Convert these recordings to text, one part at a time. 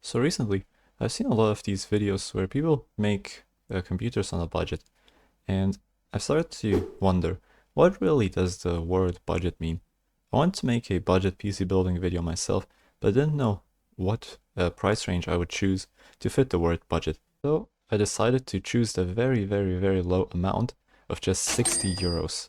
So recently, I've seen a lot of these videos where people make computers on a budget, and I've started to wonder, what really does the word budget mean? I wanted to make a budget PC building video myself, but I didn't know what price range I would choose to fit the word budget. So I decided to choose the very low amount of just 60 euros.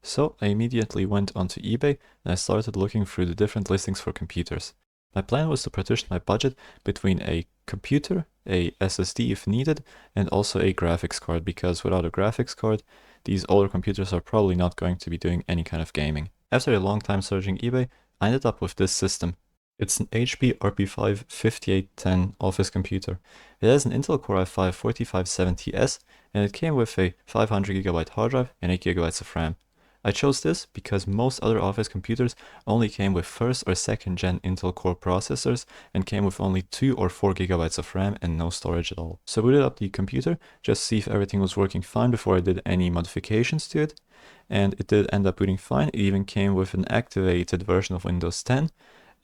So I immediately went onto eBay and I started looking through the different listings for computers. My plan was to partition my budget between a computer, a SSD if needed, and also a graphics card, because without a graphics card, these older computers are probably not going to be doing any kind of gaming. After a long time searching eBay, I ended up with this system. It's an HP RP5 5810 office computer. It has an Intel Core i5 4570S, and it came with a 500GB hard drive and 8GB of RAM. I chose this because most other office computers only came with first or second gen Intel Core processors and came with only 2 or 4GB of RAM and no storage at all. So I booted up the computer just to see if everything was working fine before I did any modifications to it. And it did end up booting fine. It even came with an activated version of Windows 10.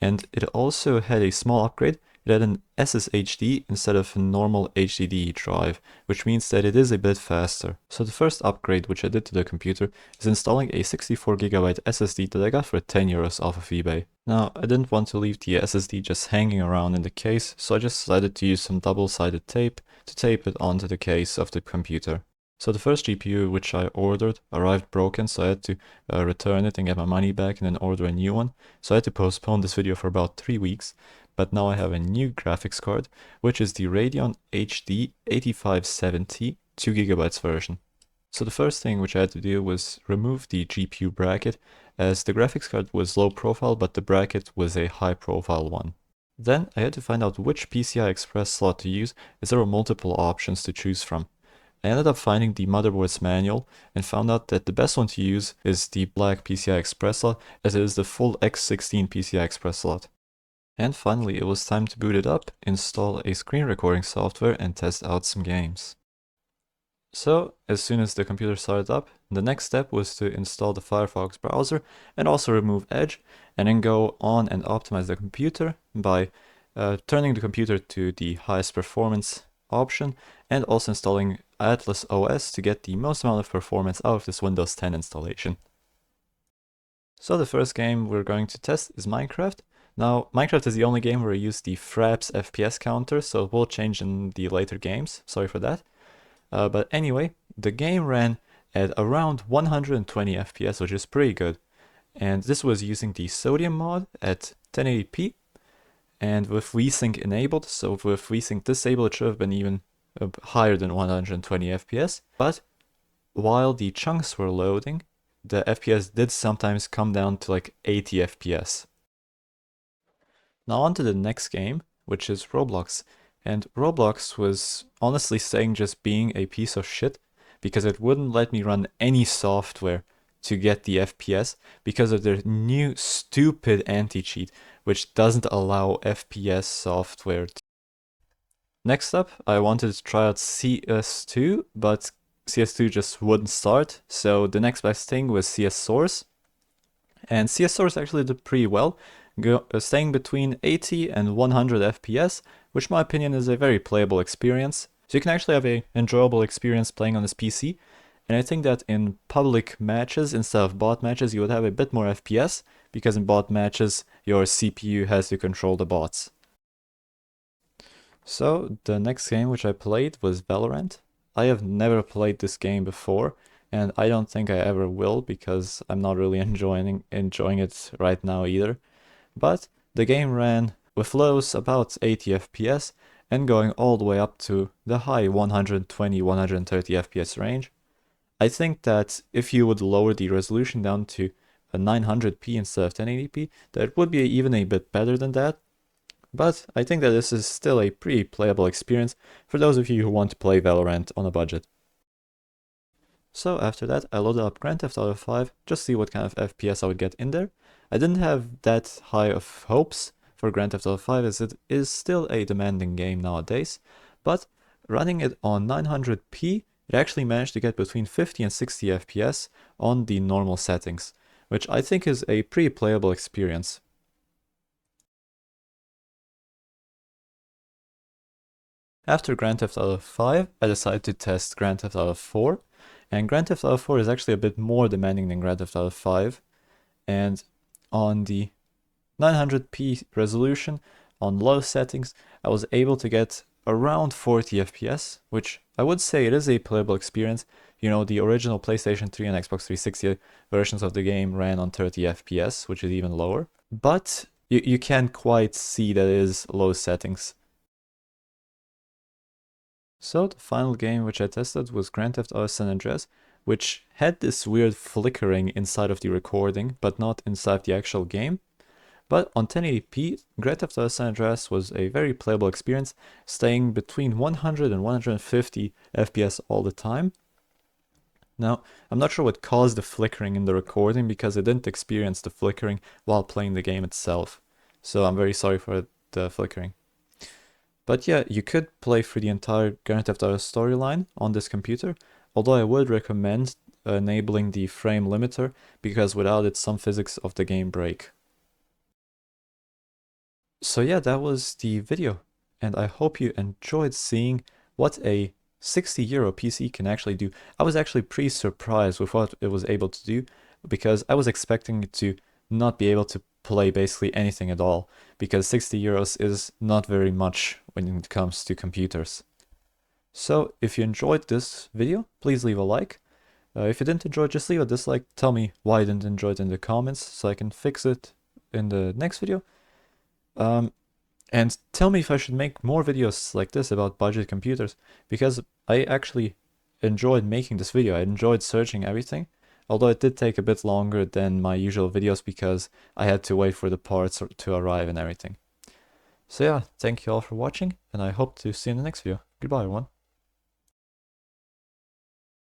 And it also had a small upgrade. It had an SSHD instead of a normal HDD drive, which means that it is a bit faster. So the first upgrade which I did to the computer is installing a 64GB SSD that I got for 10 euros off of eBay. Now, I didn't want to leave the SSD just hanging around in the case, so I just decided to use some double-sided tape to tape it onto the case of the computer. So the first GPU which I ordered arrived broken, so I had to return it and get my money back and then order a new one. So I had to postpone this video for about 3 weeks, but now I have a new graphics card, which is the Radeon HD 8570 2GB version. So the first thing which I had to do was remove the GPU bracket, as the graphics card was low profile but the bracket was a high profile one. Then I had to find out which PCI Express slot to use, as there were multiple options to choose from. I ended up finding the motherboard's manual and found out that the best one to use is the black PCI Express slot, as it is the full X16 PCI Express slot. And finally, it was time to boot it up, install a screen recording software, and test out some games. So, as soon as the computer started up, the next step was to install the Firefox browser and also remove Edge, and then go on and optimize the computer by turning the computer to the highest performance option and also installing Atlas OS to get the most amount of performance out of this Windows 10 installation. So the first game we're going to test is Minecraft. Now, Minecraft is the only game where I use the Fraps FPS counter, so it will change in the later games. Sorry for that. But anyway, the game ran at around 120 FPS, which is pretty good. And this was using the Sodium mod at 1080p and with VSync enabled. So with VSync disabled, it should have been even higher than 120 FPS. But while the chunks were loading, the FPS did sometimes come down to like 80 FPS. Now on to the next game, which is Roblox. And Roblox was honestly saying just being a piece of shit, because it wouldn't let me run any software to get the FPS because of their new stupid anti-cheat, which doesn't allow FPS software. Next up, I wanted to try out CS2, but CS2 just wouldn't start, so the next best thing was CS Source. And CS Source actually did pretty well, staying between 80 and 100 FPS, which in my opinion is a very playable experience. So you can actually have an enjoyable experience playing on this PC. And I think that in public matches instead of bot matches, you would have a bit more FPS, because in bot matches, your CPU has to control the bots. So the next game which I played was Valorant. I have never played this game before, and I don't think I ever will, because I'm not really enjoying it right now either. But the game ran with lows about 80 FPS and going all the way up to the high 120-130 FPS range. I think that if you would lower the resolution down to a 900p instead of 1080p, that would be even a bit better than that. But I think that this is still a pretty playable experience for those of you who want to play Valorant on a budget. So after that, I loaded up Grand Theft Auto 5 just to see what kind of FPS I would get in there. I didn't have that high of hopes for Grand Theft Auto 5, as it is still a demanding game nowadays, but running it on 900p, it actually managed to get between 50 and 60 FPS on the normal settings, which I think is a pretty playable experience. After Grand Theft Auto 5, I decided to test Grand Theft Auto 4, and Grand Theft Auto 4 is actually a bit more demanding than Grand Theft Auto 5, and on the 900p resolution, on low settings, I was able to get around 40 FPS, which I would say it is a playable experience. You know, the original PlayStation 3 and Xbox 360 versions of the game ran on 30 FPS, which is even lower. But you can't quite see that it is low settings. So the final game which I tested was Grand Theft Auto San Andreas, which had this weird flickering inside of the recording, but not inside the actual game. But on 1080p, Grand Theft Auto San Andreas was a very playable experience, staying between 100 and 150 FPS all the time. Now, I'm not sure what caused the flickering in the recording because I didn't experience the flickering while playing the game itself. So I'm very sorry for the flickering. But yeah, you could play through the entire Grand Theft Auto storyline on this computer, although I would recommend enabling the frame limiter because without it some physics of the game break. So yeah, that was the video, and I hope you enjoyed seeing what a 60 euro PC can actually do. I was actually pretty surprised with what it was able to do because I was expecting it to not be able to play basically anything at all because 60 euros is not very much when it comes to computers. So if you enjoyed this video, please leave a like. If you didn't enjoy, just leave a dislike. Tell me why you didn't enjoy it in the comments so I can fix it in the next video. And tell me if I should make more videos like this about budget computers, because I actually enjoyed making this video. I enjoyed searching everything, although it did take a bit longer than my usual videos because I had to wait for the parts to arrive and everything. So yeah, thank you all for watching, and I hope to see you in the next video. Goodbye, everyone.